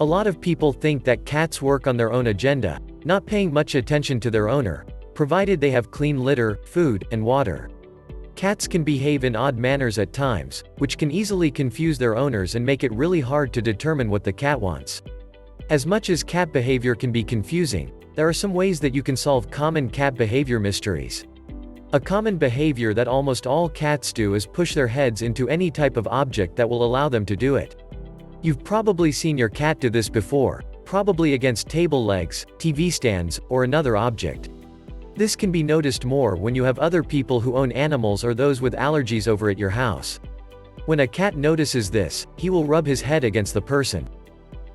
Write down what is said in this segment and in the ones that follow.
A lot of people think that cats work on their own agenda, not paying much attention to their owner, provided they have clean litter, food, and water. Cats can behave in odd manners at times, which can easily confuse their owners and make it really hard to determine what the cat wants. As much as cat behavior can be confusing, there are some ways that you can solve common cat behavior mysteries. A common behavior that almost all cats do is push their heads into any type of object that will allow them to do it. You've probably seen your cat do this before, probably against table legs, TV stands, or another object. This can be noticed more when you have other people who own animals or those with allergies over at your house. When a cat notices this, he will rub his head against the person.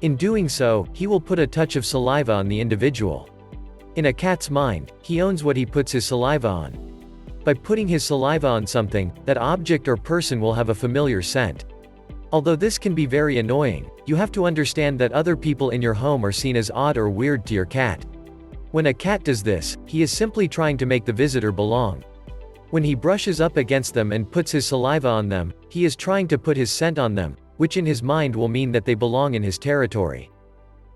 In doing so, he will put a touch of saliva on the individual. In a cat's mind, he owns what he puts his saliva on. By putting his saliva on something, that object or person will have a familiar scent. Although this can be very annoying, you have to understand that other people in your home are seen as odd or weird to your cat. When a cat does this, he is simply trying to make the visitor belong. When he brushes up against them and puts his saliva on them, he is trying to put his scent on them, which in his mind will mean that they belong in his territory.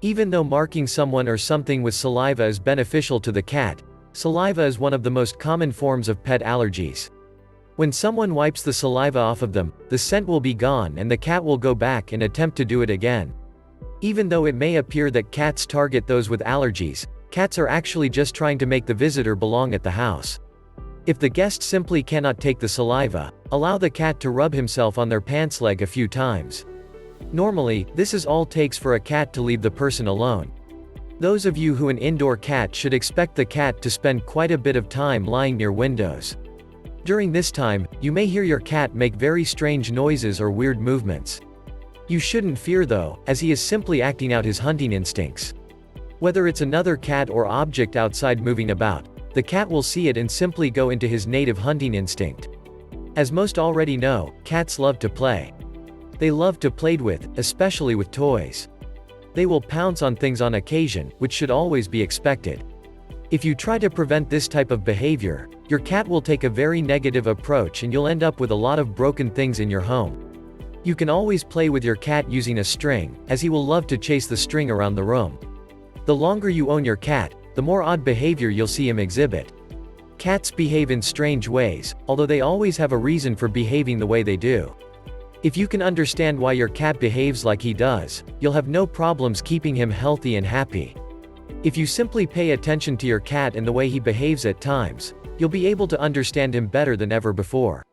Even though marking someone or something with saliva is beneficial to the cat, saliva is one of the most common forms of pet allergies. When someone wipes the saliva off of them, the scent will be gone and the cat will go back and attempt to do it again. Even though it may appear that cats target those with allergies, cats are actually just trying to make the visitor belong at the house. If the guest simply cannot take the saliva, allow the cat to rub himself on their pants leg a few times. Normally, this is all takes for a cat to leave the person alone. Those of you who an indoor cat should expect the cat to spend quite a bit of time lying near windows. During this time, you may hear your cat make very strange noises or weird movements. You shouldn't fear though, as he is simply acting out his hunting instincts. Whether it's another cat or object outside moving about, the cat will see it and simply go into his native hunting instinct. As most already know, cats love to play. They love to play with, especially with toys. They will pounce on things on occasion, which should always be expected. If you try to prevent this type of behavior, your cat will take a very negative approach and you'll end up with a lot of broken things in your home. You can always play with your cat using a string, as he will love to chase the string around the room. The longer you own your cat, the more odd behavior you'll see him exhibit. Cats behave in strange ways, although they always have a reason for behaving the way they do. If you can understand why your cat behaves like he does, you'll have no problems keeping him healthy and happy. If you simply pay attention to your cat and the way he behaves at times, you'll be able to understand him better than ever before.